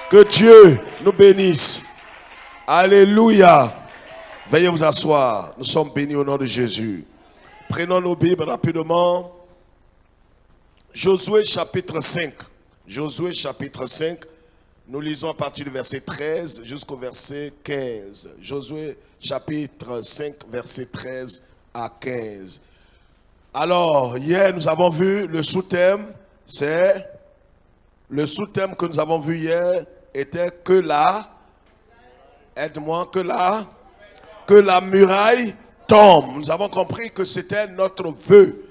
Que Dieu nous bénisse. Alléluia. Veuillez vous asseoir. Nous sommes bénis au nom de Jésus. Prenons nos Bibles rapidement. Josué chapitre 5. Josué chapitre 5. Nous lisons à partir du verset 13 jusqu'au verset 15. Josué chapitre 5, verset 13 à 15. Alors, hier, nous avons vu le sous-thème. Le sous-thème que nous avons vu hier était que la muraille tombe. Nous avons compris que c'était notre vœu.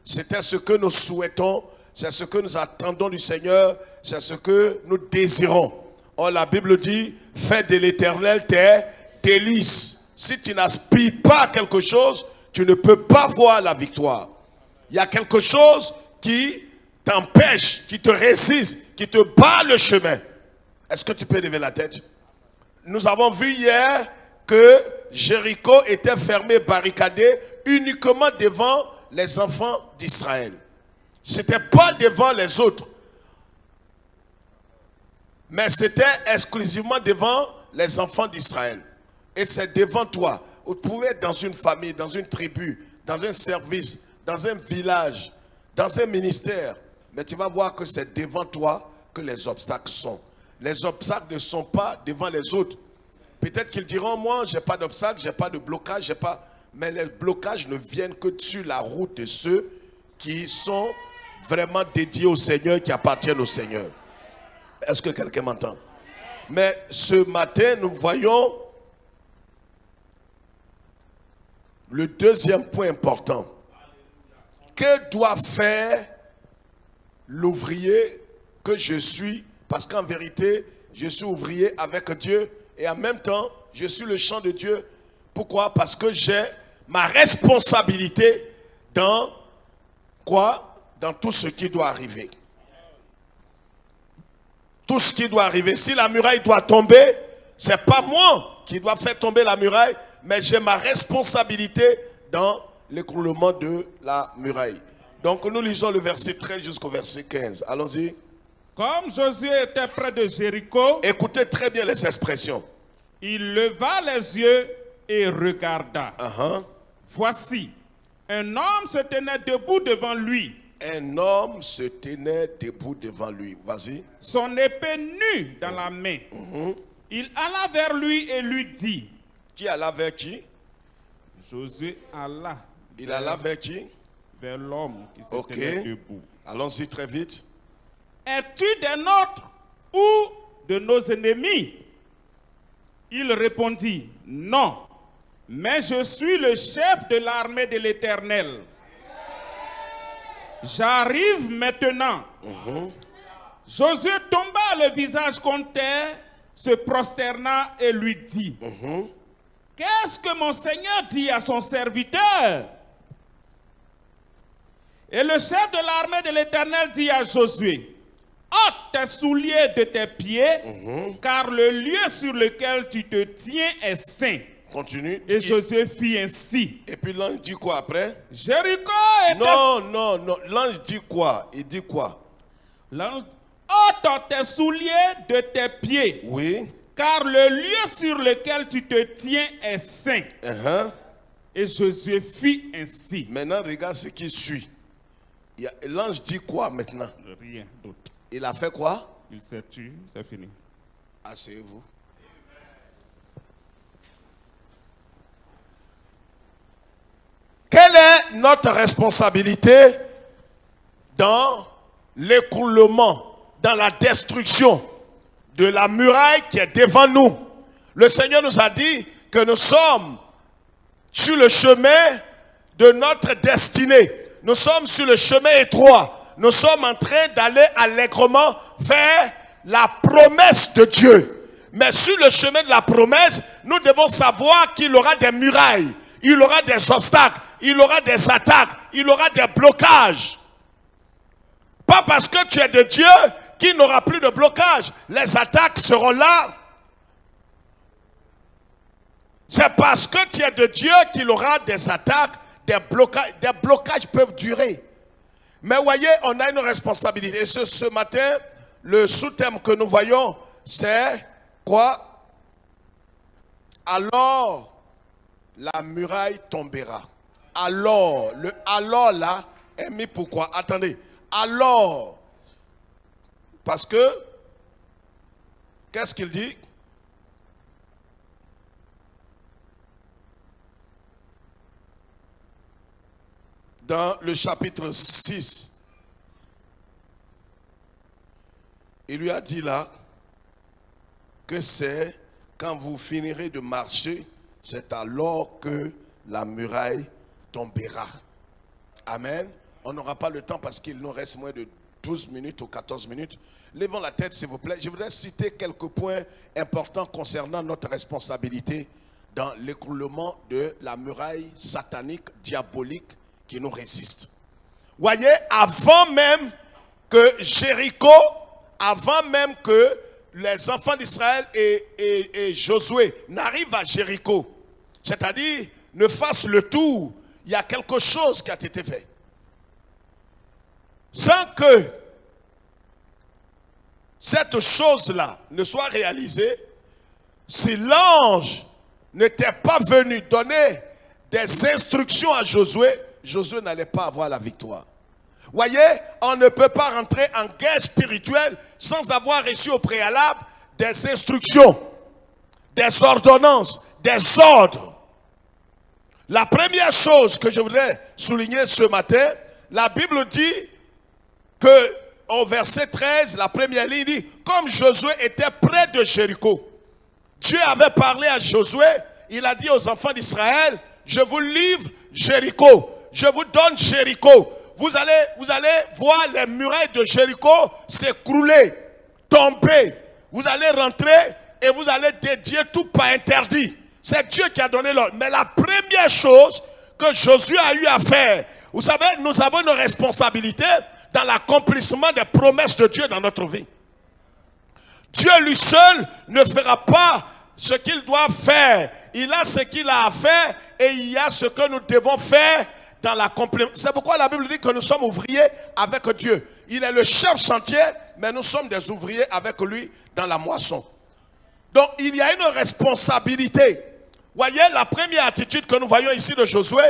C'était ce que nous souhaitons. C'est ce que nous attendons du Seigneur. C'est ce que nous désirons. Or, la Bible dit, fais de l'Éternel tes délices. Si tu n'aspires pas à quelque chose, tu ne peux pas voir la victoire. Il y a quelque chose qui t'empêche, qui te résiste, qui te bat le chemin. Est-ce que tu peux lever la tête? Nous avons vu hier que Jéricho était fermé, barricadé uniquement devant les enfants d'Israël. Ce n'était pas devant les autres. Mais c'était exclusivement devant les enfants d'Israël. Et c'est devant toi. Vous pouvez être dans une famille, dans une tribu, dans un service, dans un village, dans un ministère. Mais tu vas voir que c'est devant toi que les obstacles sont. Les obstacles ne sont pas devant les autres. Peut-être qu'ils diront, moi, je n'ai pas d'obstacle, je n'ai pas de blocage, mais les blocages ne viennent que sur la route de ceux qui sont vraiment dédiés au Seigneur, qui appartiennent au Seigneur. Est-ce que quelqu'un m'entend? Mais ce matin, nous voyons le deuxième point important. Que doit faire l'ouvrier que je suis? Parce qu'en vérité, je suis ouvrier avec Dieu et en même temps, je suis le champ de Dieu. Pourquoi? Parce que j'ai ma responsabilité dans quoi? Dans tout ce qui doit arriver. Tout ce qui doit arriver. Si la muraille doit tomber, ce n'est pas moi qui dois faire tomber la muraille, mais j'ai ma responsabilité dans l'écroulement de la muraille. Donc nous lisons le verset 13 jusqu'au verset 15. Allons-y. Comme Josué était près de Jéricho, Écoutez très bien les expressions. il leva les yeux et regarda. Voici, un homme se tenait debout devant lui. Un homme se tenait debout devant lui. Vas-y. Son épée nue dans la main. Il alla vers lui et lui dit. Qui alla vers qui? Josué alla. Il alla vers qui? Vers l'homme qui se tenait debout. Allons-y très vite. Es-tu des nôtres ou de nos ennemis? Il répondit, non, mais je suis le chef de l'armée de l'Éternel. J'arrive maintenant. Josué tomba le visage contre terre, se prosterna et lui dit, qu'est-ce que mon Seigneur dit à son serviteur? Et le chef de l'armée de l'Éternel dit à Josué, ôte tes souliers de tes pieds, car le lieu sur lequel tu te tiens est saint. Continue. Et Josué fit ainsi. Et puis l'ange dit quoi après? Jéricho était... Non. L'ange dit quoi? Il dit quoi? L'ange, ôte tes souliers de tes pieds. Oui. Car le lieu sur lequel tu te tiens est saint. Et Josué fit ainsi. Maintenant, regarde ce qui suit. L'ange dit quoi maintenant? Rien d'autre. Il a fait quoi? Il s'est tué, c'est fini. Asseyez-vous. Quelle est notre responsabilité dans l'écroulement, dans la destruction de la muraille qui est devant nous? Le Seigneur nous a dit que nous sommes sur le chemin de notre destinée. Nous sommes sur le chemin étroit. Nous sommes en train d'aller allègrement vers la promesse de Dieu. Mais sur le chemin de la promesse, nous devons savoir qu'il y aura des murailles, il y aura des obstacles, il y aura des attaques, il y aura des blocages. Pas parce que tu es de Dieu qu'il n'y aura plus de blocage. Les attaques seront là. C'est parce que tu es de Dieu qu'il y aura des attaques, des blocages. Des blocages peuvent durer. Mais voyez, on a une responsabilité. Et ce matin, le sous-thème que nous voyons, c'est quoi? Alors, la muraille tombera. Alors, le alors là est mis pourquoi? Attendez. Alors, parce que, qu'est-ce qu'il dit? Dans le chapitre 6, il lui a dit là que c'est quand vous finirez de marcher, c'est alors que la muraille tombera. Amen. On n'aura pas le temps parce qu'il nous reste moins de 12 minutes ou 14 minutes. Levons la tête s'il vous plaît. Je voudrais citer quelques points importants concernant notre responsabilité dans l'écroulement de la muraille satanique, diabolique qui nous résiste. Voyez, avant même que Jéricho, avant même que les enfants d'Israël et Josué n'arrivent à Jéricho, c'est-à-dire ne fassent le tour, il y a quelque chose qui a été fait. Sans que cette chose-là ne soit réalisée, si l'ange n'était pas venu donner des instructions à Josué, Josué n'allait pas avoir la victoire. Voyez, on ne peut pas rentrer en guerre spirituelle sans avoir reçu au préalable des instructions, des ordonnances, des ordres. La première chose que je voudrais souligner ce matin, la Bible dit que au verset 13, la première ligne dit, comme Josué était près de Jéricho, Dieu avait parlé à Josué, il a dit aux enfants d'Israël, je vous livre Jéricho, je vous donne Jéricho. Vous allez voir les murailles de Jéricho s'écrouler, tomber. Vous allez rentrer et vous allez dédier tout pas interdit. C'est Dieu qui a donné l'ordre. Mais la première chose que Josué a eu à faire, vous savez, nous avons une responsabilité dans l'accomplissement des promesses de Dieu dans notre vie. Dieu lui seul ne fera pas ce qu'il doit faire. Il a ce qu'il a à faire et il y a ce que nous devons faire dans l'accomplissement. C'est pourquoi la Bible dit que nous sommes ouvriers avec Dieu. Il est le chef chantier, mais nous sommes des ouvriers avec lui dans la moisson. Donc il y a une responsabilité. Voyez, la première attitude que nous voyons ici de Josué,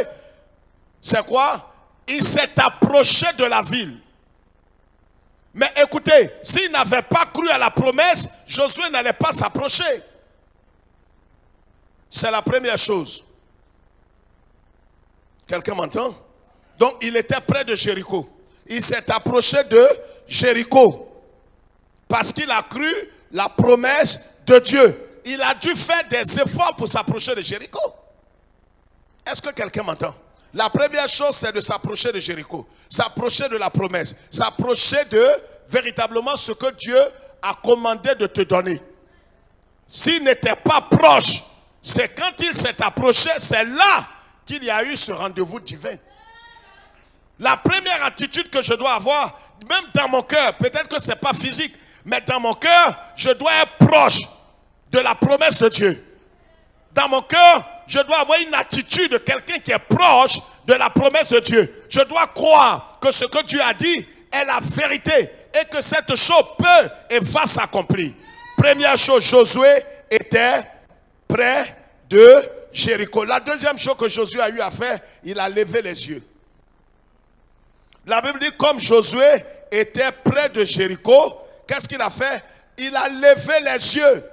c'est quoi? Il s'est approché de la ville. Mais écoutez, s'il n'avait pas cru à la promesse, Josué n'allait pas s'approcher. C'est la première chose. Quelqu'un m'entend? Donc il était près de Jéricho. Il s'est approché de Jéricho. Parce qu'il a cru la promesse de Dieu. Il a dû faire des efforts pour s'approcher de Jéricho. Est-ce que quelqu'un m'entend? La première chose, c'est de s'approcher de Jéricho. S'approcher de la promesse. S'approcher de véritablement ce que Dieu a commandé de te donner. S'il n'était pas proche, c'est quand il s'est approché, c'est là qu'il y a eu ce rendez-vous divin. La première attitude que je dois avoir, même dans mon cœur, peut-être que ce n'est pas physique, mais dans mon cœur, je dois être proche de la promesse de Dieu. Dans mon cœur, je dois avoir une attitude de quelqu'un qui est proche de la promesse de Dieu. Je dois croire que ce que Dieu a dit est la vérité et que cette chose peut et va s'accomplir. Première chose, Josué était près de Jéricho. La deuxième chose que Josué a eu à faire, il a levé les yeux. La Bible dit comme Josué était près de Jéricho, qu'est-ce qu'il a fait? Il a levé les yeux.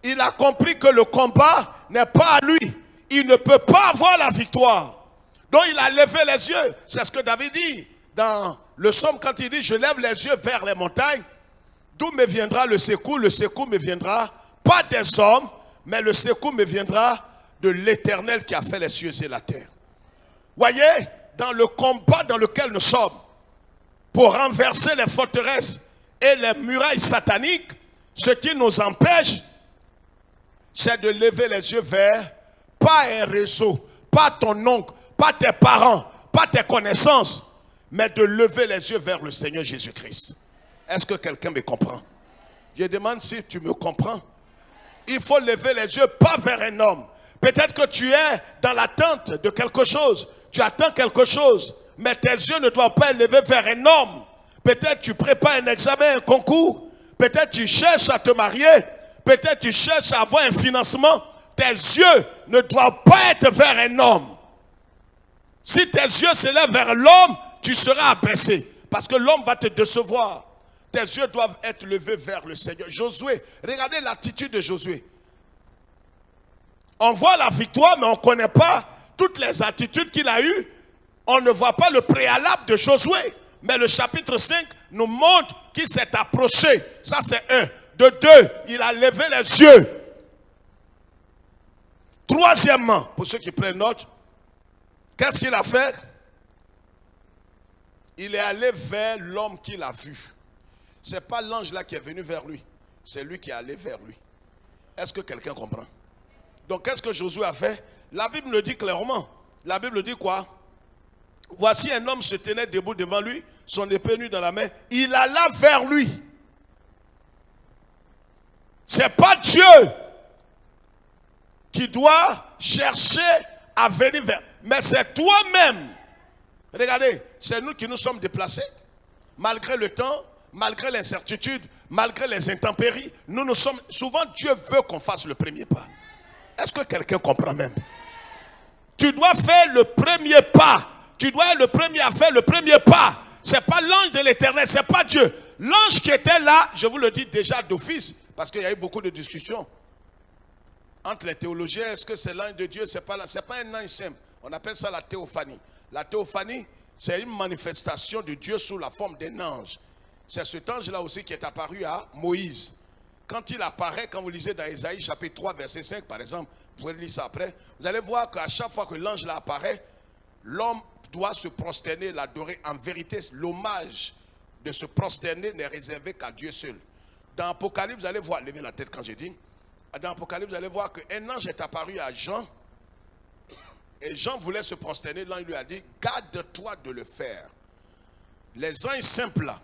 Il a compris que le combat n'est pas à lui. Il ne peut pas avoir la victoire. Donc il a levé les yeux. C'est ce que David dit dans le psaume quand il dit « Je lève les yeux vers les montagnes. D'où me viendra le secours? Le secours me viendra pas des hommes, mais le secours me viendra de l'Éternel qui a fait les cieux et la terre. » Voyez, dans le combat dans lequel nous sommes, pour renverser les forteresses et les murailles sataniques, ce qui nous empêche, c'est de lever les yeux vers, pas un réseau, pas ton oncle, pas tes parents, pas tes connaissances, mais de lever les yeux vers le Seigneur Jésus-Christ. Est-ce que quelqu'un me comprend? Je demande si tu me comprends. Il faut lever les yeux pas vers un homme. Peut-être que tu es dans l'attente de quelque chose. Tu attends quelque chose, mais tes yeux ne doivent pas être levés vers un homme. Peut-être tu prépares un examen, un concours. peut-être tu cherches à te marier, peut-être tu cherches à avoir un financement. Tes yeux ne doivent pas être vers un homme. Si tes yeux s'élèvent vers l'homme, tu seras abaissé. Parce que l'homme va te décevoir. Tes yeux doivent être levés vers le Seigneur. Josué, regardez l'attitude de Josué. On voit la victoire, mais on ne connaît pas toutes les attitudes qu'il a eues. On ne voit pas le préalable de Josué. Mais le chapitre 5 nous montre qu'il s'est approché. Ça, c'est un. De deux, il a levé les yeux. Troisièmement, pour ceux qui prennent note, qu'est-ce qu'il a fait? Il est allé vers l'homme qu'il a vu. Ce n'est pas l'ange là qui est venu vers lui. C'est lui qui est allé vers lui. Est-ce que quelqu'un comprend? Donc, qu'est-ce que Josué a fait? La Bible le dit clairement. La Bible dit quoi? Voici un homme se tenait debout devant lui, son épée nue dans la main. Il alla vers lui. Ce n'est pas Dieu qui doit chercher à venir vers. Mais c'est toi-même. Regardez, c'est nous qui nous sommes déplacés. Malgré le temps, malgré l'incertitude, malgré les intempéries, nous sommes. Souvent, Dieu veut qu'on fasse le premier pas. Est-ce que quelqu'un comprend même? Tu dois faire le premier pas. Tu dois être le premier à faire le premier pas. Ce n'est pas l'ange de l'Éternel, ce n'est pas Dieu. L'ange qui était là, je vous le dis déjà d'office, parce qu'il y a eu beaucoup de discussions entre les théologiens. Est-ce que c'est l'ange de Dieu? Ce n'est pas un ange simple. On appelle ça la théophanie. La théophanie, c'est une manifestation de Dieu sous la forme d'un ange. C'est cet ange-là aussi qui est apparu à Moïse. Quand il apparaît, quand vous lisez dans Ésaïe chapitre 3, verset 5 par exemple, vous pouvez lire ça après, vous allez voir qu'à chaque fois que l'ange là apparaît, l'homme doit se prosterner, l'adorer. En vérité, l'hommage de se prosterner n'est réservé qu'à Dieu seul. Dans Apocalypse, vous allez voir, levez la tête quand je dis, dans Apocalypse, vous allez voir qu'un ange est apparu à Jean, et Jean voulait se prosterner, l'ange lui a dit, garde-toi de le faire. Les anges simples là,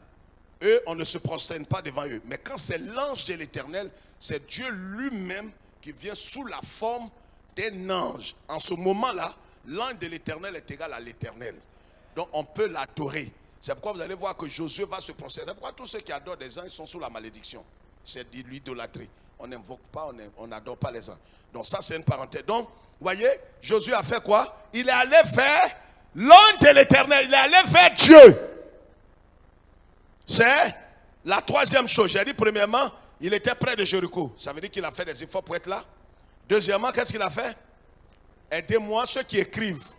eux, on ne se prosterne pas devant eux. Mais quand c'est l'ange de l'Éternel, c'est Dieu lui-même qui vient sous la forme d'un ange. En ce moment-là, l'ange de l'Éternel est égal à l'Éternel. Donc on peut l'adorer. C'est pourquoi vous allez voir que Josué va se prosterner. C'est pourquoi tous ceux qui adorent des anges sont sous la malédiction. C'est de l'idolâtrie. On n'invoque pas, on n'adore pas les anges. Donc ça c'est une parenthèse. Donc, vous voyez, Josué a fait quoi? Il est allé vers l'ange de l'Éternel. Il est allé vers Dieu. C'est la troisième chose. J'ai dit premièrement, il était près de Jéricho. Ça veut dire qu'il a fait des efforts pour être là. Deuxièmement, qu'est-ce qu'il a fait? Aidez-moi ceux qui écrivent.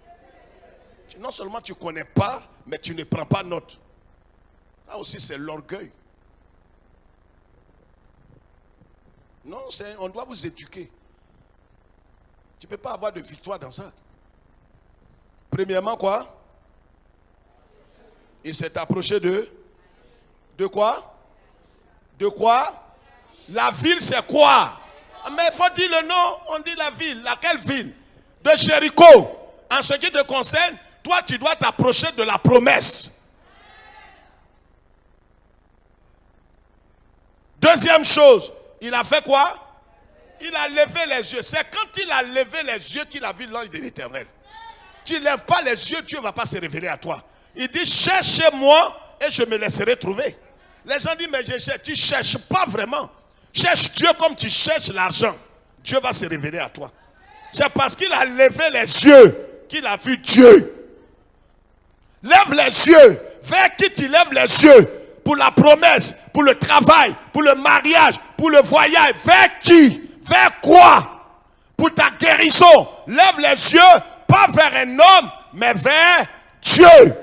Non seulement tu ne connais pas, mais tu ne prends pas note. Là aussi, c'est l'orgueil. Non, on doit vous éduquer. Tu ne peux pas avoir de victoire dans ça. Premièrement, quoi? Il s'est approché de quoi? De quoi? La ville, c'est quoi? Mais il faut dire le nom. On dit la ville. Laquelle ville? De Jéricho. En ce qui te concerne, toi, tu dois t'approcher de la promesse. Deuxième chose, il a fait quoi? Il a levé les yeux. C'est quand il a levé les yeux qu'il a vu l'ange de l'Éternel. Tu ne lèves pas les yeux, Dieu ne va pas se révéler à toi. Il dit, cherchez-moi et je me laisserai trouver. Les gens disent, mais je cherche. Tu ne cherches pas vraiment. Cherche Dieu comme tu cherches l'argent. Dieu va se révéler à toi. C'est parce qu'il a levé les yeux qu'il a vu Dieu. Lève les yeux. Vers qui tu lèves les yeux? Pour la promesse, pour le travail, pour le mariage, pour le voyage. Vers qui? Vers quoi? Pour ta guérison. Lève les yeux, pas vers un homme, mais vers Dieu.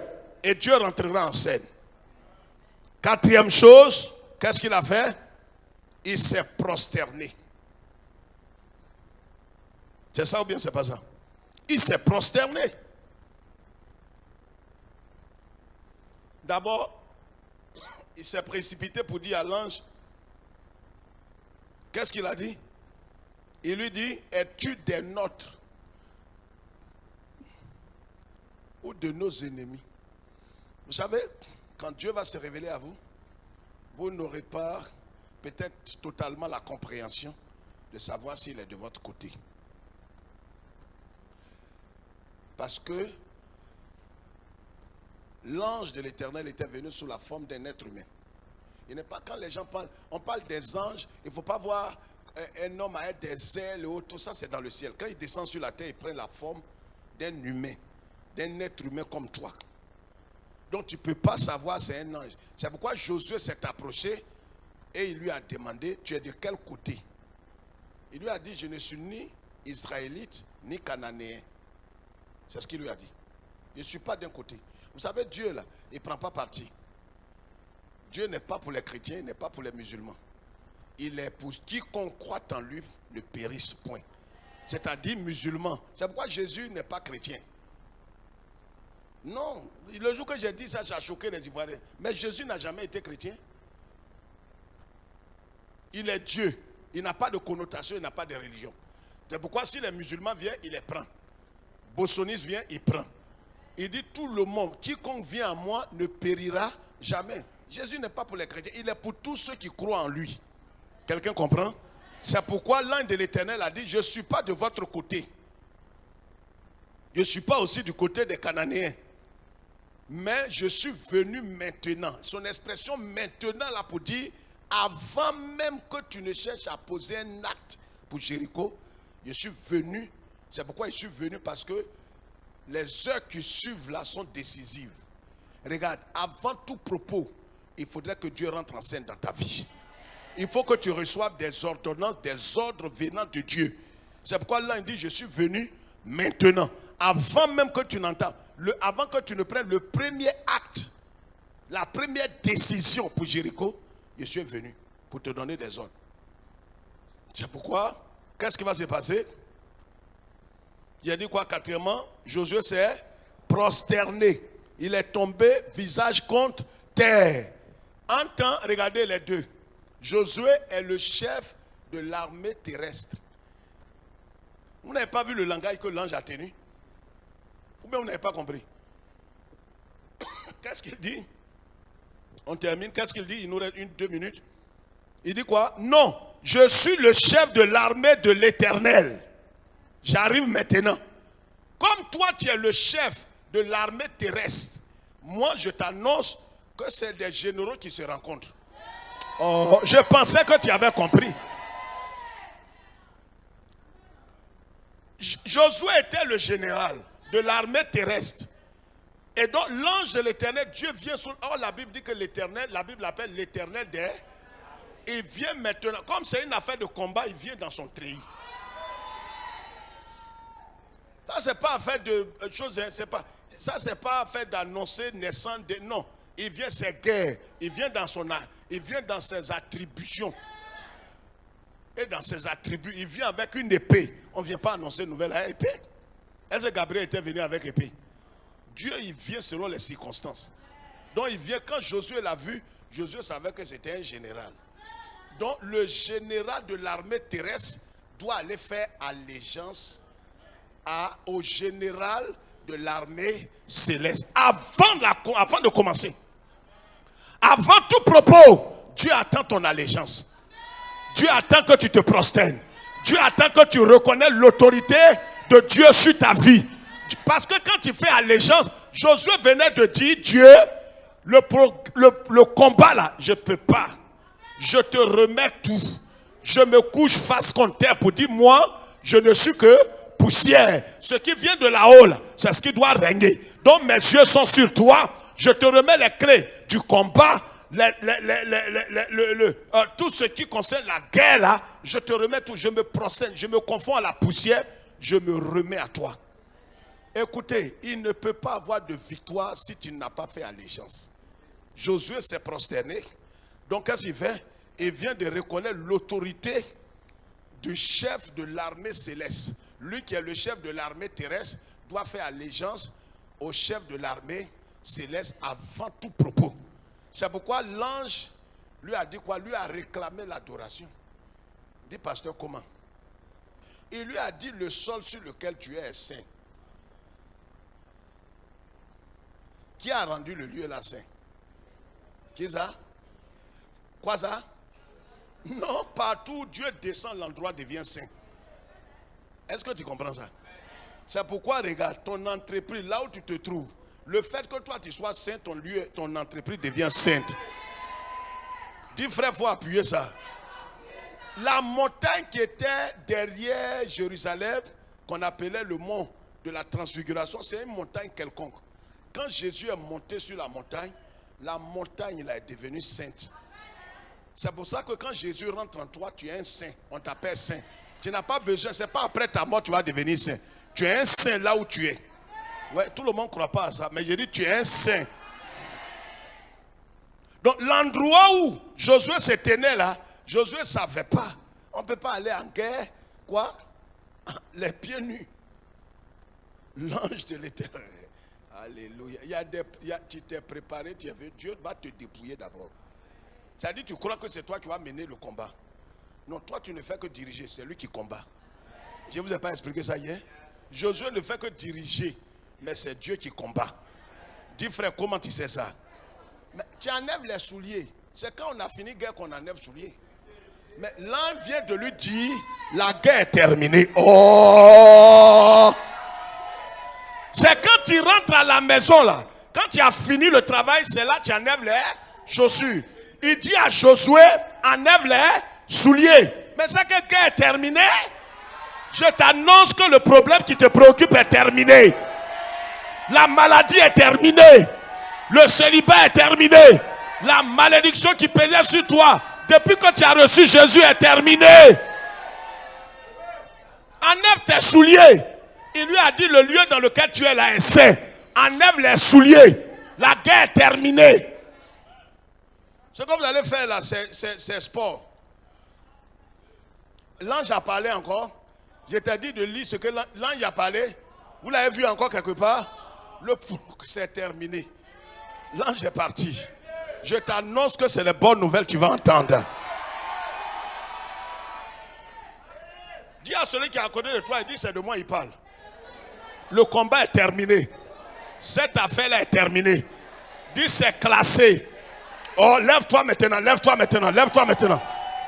Et Dieu rentrera en scène. Quatrième chose, qu'est-ce qu'il a fait? Il s'est prosterné. C'est ça ou bien c'est pas ça? Il s'est prosterné. D'abord, il s'est précipité pour dire à l'ange, qu'est-ce qu'il a dit? Il lui dit, es-tu des nôtres ou de nos ennemis? Vous savez, quand Dieu va se révéler à vous, vous n'aurez pas peut-être totalement la compréhension de savoir s'il est de votre côté. Parce que l'ange de l'Éternel était venu sous la forme d'un être humain. Il n'est pas quand les gens parlent, on parle des anges, il ne faut pas voir un homme avec des ailes et autres, tout ça c'est dans le ciel. Quand il descend sur la terre, il prend la forme d'un humain, d'un être humain comme toi. Donc tu ne peux pas savoir c'est un ange. C'est pourquoi Josué s'est approché et il lui a demandé, tu es de quel côté? Il lui a dit, je ne suis ni israélite ni cananéen. C'est ce qu'il lui a dit. Je ne suis pas d'un côté. Vous savez, Dieu là, il ne prend pas parti. Dieu n'est pas pour les chrétiens, il n'est pas pour les musulmans. Il est pour quiconque croit en lui ne périsse point. C'est-à-dire musulman. C'est pourquoi Jésus n'est pas chrétien. Non, le jour que j'ai dit ça, ça a choqué les Ivoiriens. Mais Jésus n'a jamais été chrétien. Il est Dieu. Il n'a pas de connotation, il n'a pas de religion. C'est pourquoi si les musulmans viennent, il les prend. Bossoniste vient, il prend. Il dit tout le monde, quiconque vient à moi ne périra jamais. Jésus n'est pas pour les chrétiens, il est pour tous ceux qui croient en lui. Quelqu'un comprend? C'est pourquoi l'ange de l'Éternel a dit, je ne suis pas de votre côté. Je ne suis pas aussi du côté des Cananéens. Mais je suis venu maintenant. Son expression maintenant là pour dire, avant même que tu ne cherches à poser un acte pour Jéricho, je suis venu. C'est pourquoi je suis venu, parce que les heures qui suivent là sont décisives. Regarde, avant tout propos, il faudrait que Dieu rentre en scène dans ta vie. Il faut que tu reçoives des ordonnances, des ordres venant de Dieu. C'est pourquoi là, il dit, je suis venu maintenant. Avant même que tu n'entends, avant que tu ne prennes le premier acte, la première décision pour Jéricho, je suis venu pour te donner des ordres. C'est pourquoi, qu'est-ce qui va se passer? Il a dit quoi? Quatrièmement, Josué s'est prosterné. Il est tombé visage contre terre. En temps, regardez les deux. Josué est le chef de l'armée terrestre. Vous n'avez pas vu le langage que l'ange a tenu? Ou bien vous n'avez pas compris? Qu'est-ce qu'il dit? On termine. Qu'est-ce qu'il dit? Il nous reste 2 minutes. Il dit quoi? Non, je suis le chef de l'armée de l'Éternel. J'arrive maintenant. Comme toi, tu es le chef de l'armée terrestre, moi, je t'annonce que c'est des généraux qui se rencontrent. Oh, je pensais que tu avais compris. Josué était le général de l'armée terrestre. Et donc, l'ange de l'Éternel, Dieu vient sur... Oh, la Bible dit que l'Éternel, la Bible l'appelle l'Éternel des... Il vient maintenant. Comme c'est une affaire de combat, il vient dans son treillis. Ça, c'est pas affaire de choses, c'est pas, ça, c'est pas affaire d'annoncer naissance de, non. Il vient ses guerres, il vient dans ses attributions. Et dans ses attributs, il vient avec une épée. On ne vient pas annoncer une nouvelle épée. Est-ce que Gabriel était venu avec épée? Dieu, il vient selon les circonstances. Donc, il vient, quand Josué l'a vu, Josué savait que c'était un général. Donc, le général de l'armée terrestre doit aller faire allégeance au général de l'armée céleste. Avant de commencer. Avant tout propos, Dieu attend ton allégeance. Dieu attend que tu te prosternes. Dieu attend que tu reconnais l'autorité de Dieu sur ta vie. Parce que quand tu fais allégeance, Josué venait de dire, Dieu, le combat là, je ne peux pas. Je te remets tout. Je me couche face contre terre pour dire, moi, je ne suis que poussière. Ce qui vient de là-haut, là, c'est ce qui doit régner. Donc mes yeux sont sur toi. Je te remets les clés du combat. Tout ce qui concerne la guerre, là, je te remets tout. Je me prosterne, je me confonds à la poussière. Je me remets à toi. Écoutez, il ne peut pas avoir de victoire si tu n'as pas fait allégeance. Josué s'est prosterné. Donc qu'est-ce qu'il fait? Il vient de reconnaître l'autorité du chef de l'armée céleste. Lui qui est le chef de l'armée terrestre doit faire allégeance au chef de l'armée céleste avant tout propos. C'est pourquoi l'ange lui a dit quoi? Lui a réclamé l'adoration. Il dit, pasteur, comment? Il lui a dit, le sol sur lequel tu es est saint. Qui a rendu le lieu là saint? Qui ça? Quoi ça? Non, partout où Dieu descend, l'endroit devient saint. Est-ce que tu comprends ça? C'est pourquoi, regarde, ton entreprise, là où tu te trouves, le fait que toi tu sois saint, ton lieu, ton entreprise devient sainte. Dis frère, il faut appuyer ça. La montagne qui était derrière Jérusalem, qu'on appelait le mont de la transfiguration, c'est une montagne quelconque. Quand Jésus est monté sur la montagne là, est devenue sainte. C'est pour ça que quand Jésus rentre en toi, tu es un saint. On t'appelle saint. Tu n'as pas besoin, c'est pas après ta mort tu vas devenir saint. Tu es un saint là où tu es. Ouais, tout le monde ne croit pas à ça, mais je dis tu es un saint. Donc l'endroit où Josué se tenait là, Josué ne savait pas. On ne peut pas aller en guerre, quoi? Les pieds nus. L'ange de l'Éternel. Alléluia. Tu t'es préparé, tu as vu, Dieu va te dépouiller d'abord. C'est-à-dire, tu crois que c'est toi qui vas mener le combat. Non, toi, tu ne fais que diriger, c'est lui qui combat. Je ne vous ai pas expliqué ça hier. Josué ne fait que diriger, mais c'est Dieu qui combat. Dis frère, comment tu sais ça? Mais tu enlèves les souliers. C'est quand on a fini guerre qu'on enlève les souliers. Mais l'ange vient de lui dire, la guerre est terminée. Oh! C'est quand tu rentres à la maison là, quand tu as fini le travail, c'est là que tu enlèves les chaussures. Il dit à Josué, enlève les souliers. Mais c'est que la guerre est terminée. Je t'annonce que le problème qui te préoccupe est terminé. La maladie est terminée. Le célibat est terminé. La malédiction qui pesait sur toi, depuis que tu as reçu Jésus, est terminée. Enlève tes souliers. Il lui a dit, le lieu dans lequel tu es là est saint. Enlève les souliers. La guerre est terminée. Ce que vous allez faire là, c'est sport. L'ange a parlé encore. Je t'ai dit de lire ce que l'ange a parlé. Vous l'avez vu encore quelque part? C'est terminé. L'ange est parti. Je t'annonce que c'est les bonnes nouvelles que tu vas entendre. Dis à celui qui est à côté de toi, il dit c'est de moi il parle. Le combat est terminé. Cette affaire-là est terminée. Dis c'est classé. Oh, lève-toi maintenant, lève-toi maintenant, lève-toi maintenant.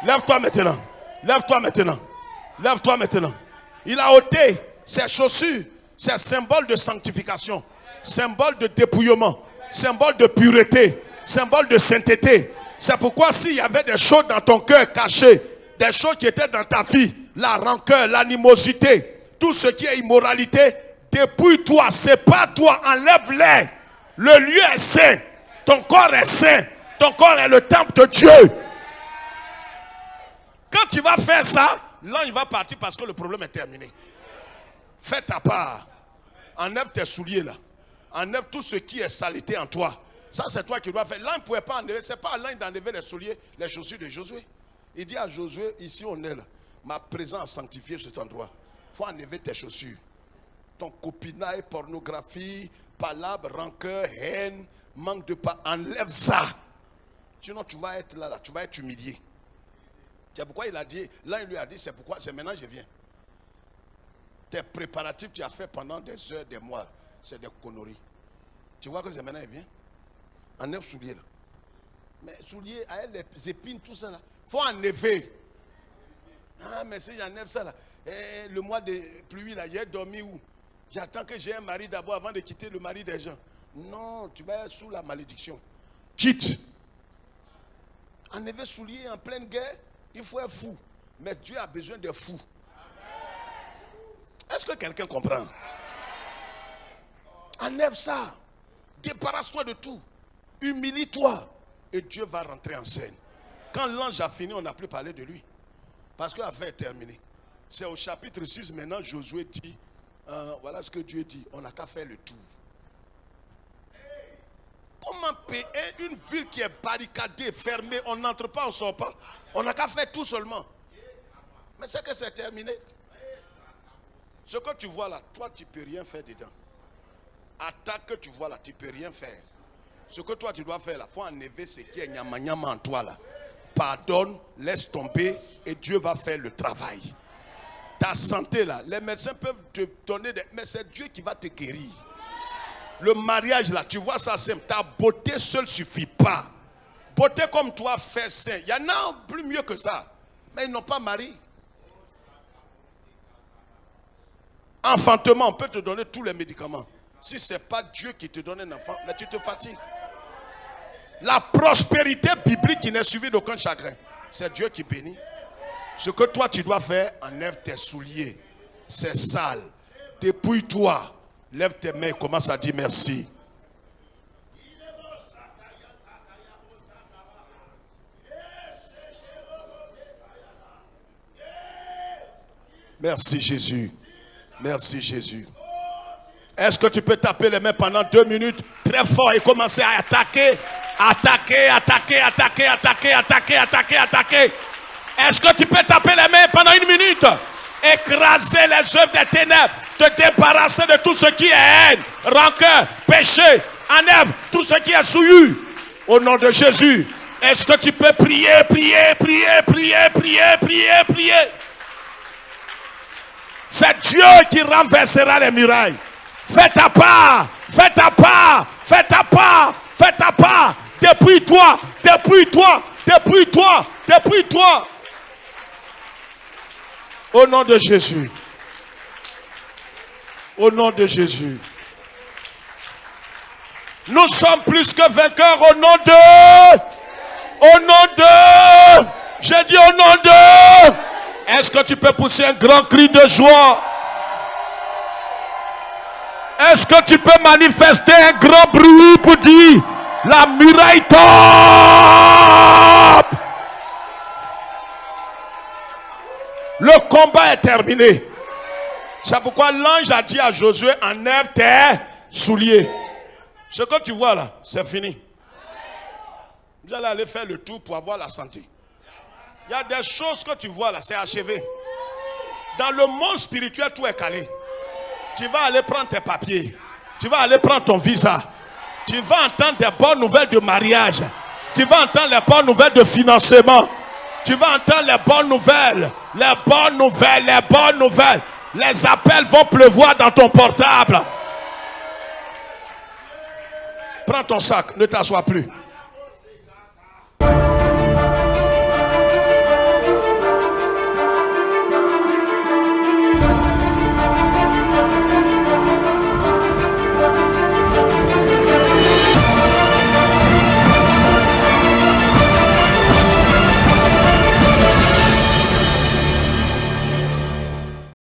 Lève-toi maintenant. Lève-toi maintenant. Lève-toi maintenant. Il a ôté ses chaussures. C'est symbole de sanctification. Symbole de dépouillement. Symbole de pureté. Symbole de sainteté. C'est pourquoi s'il y avait des choses dans ton cœur cachées, des choses qui étaient dans ta vie, la rancœur, l'animosité, tout ce qui est immoralité, dépouille-toi, c'est pas toi, enlève-les. Le lieu est saint. Ton corps est saint. Ton corps est le temple de Dieu. Quand tu vas faire ça, l'ange va partir parce que le problème est terminé. Fais ta part. Enlève tes souliers là. Enlève tout ce qui est saleté en toi. Ça c'est toi qui dois faire. L'ange ne pouvait pas enlever. C'est pas à l'ange d'enlever les souliers, les chaussures de Josué. Il dit à Josué, ici on est là. Ma présence a sanctifié cet endroit. Il faut enlever tes chaussures. Ton copinage, pornographie, palabres, rancœur, haine, manque de pas. Enlève ça. Sinon tu vas être là, tu vas être humilié. C'est pourquoi il a dit, là il lui a dit, c'est pourquoi, c'est maintenant que je viens. Tes préparatifs tu as fait pendant des heures, des mois, c'est des conneries. Tu vois que c'est maintenant qu'il vient. Enlève souliers là. Mais souliers, avec les épines, tout ça là, il faut enlever. Ah mais si j'enlève ça là, le mois de pluie là, j'ai dormi où? J'attends que j'ai un mari d'abord avant de quitter le mari des gens. Non, tu vas être sous la malédiction. Quitte. Enlever souliers en pleine guerre, il faut être fou. Mais Dieu a besoin de fous. Est-ce que quelqu'un comprend? Enlève ça. Débarrasse-toi de tout. Humilie-toi. Et Dieu va rentrer en scène. Quand l'ange a fini, on n'a plus parlé de lui. Parce que l'affaire est terminée. C'est au chapitre 6 maintenant, Josué dit, voilà ce que Dieu dit. On n'a qu'à faire le tour. Comment payer une ville qui est barricadée, fermée, on n'entre pas, on ne sort pas? On n'a qu'à faire tout seulement. Mais c'est que c'est terminé. Ce que tu vois là, toi tu ne peux rien faire dedans. Attaque que tu vois là, tu ne peux rien faire. Ce que toi tu dois faire là, il faut enlever ce qui est nyama en toi là. Pardonne, laisse tomber et Dieu va faire le travail. Ta santé là, les médecins peuvent te donner des... Mais c'est Dieu qui va te guérir. Le mariage là, tu vois ça simple. Ta beauté seule ne suffit pas. Beauté comme toi, fait saint. Il y en a plus mieux que ça. Mais ils n'ont pas mari. Enfantement, on peut te donner tous les médicaments. Si ce n'est pas Dieu qui te donne un enfant, mais tu te fatigues. La prospérité biblique qui n'est suivie d'aucun chagrin. C'est Dieu qui bénit. Ce que toi tu dois faire, enlève tes souliers. C'est sale. Dépouille-toi. Lève tes mains et commence à dire merci. Merci Jésus. Merci Jésus. Est-ce que tu peux taper les mains pendant 2 minutes très fort et commencer à attaquer? Attaquer. Est-ce que tu peux taper les mains pendant 1 minute? Écraser les œuvres des ténèbres. Te débarrasser de tout ce qui est haine, rancœur, péché. Enlève tout ce qui est souillure. Au nom de Jésus. Est-ce que tu peux prier? C'est Dieu qui renversera les murailles. Fais ta part. Dépouille-toi. Au nom de Jésus. Au nom de Jésus. Nous sommes plus que vainqueurs au nom de... J'ai dit au nom de... Est-ce que tu peux pousser un grand cri de joie? Est-ce que tu peux manifester un grand bruit pour dire la muraille tombe? Le combat est terminé. C'est pourquoi l'ange a dit à Josué, enlève tes souliers. Ce que tu vois là, c'est fini. Vous allez aller faire le tour pour avoir la santé. Il y a des choses que tu vois là, c'est achevé. Dans le monde spirituel, tout est calé. Tu vas aller prendre tes papiers. Tu vas aller prendre ton visa. Tu vas entendre des bonnes nouvelles de mariage. Tu vas entendre les bonnes nouvelles de financement. Tu vas entendre les bonnes nouvelles. Les appels vont pleuvoir dans ton portable. Prends ton sac, ne t'assois plus.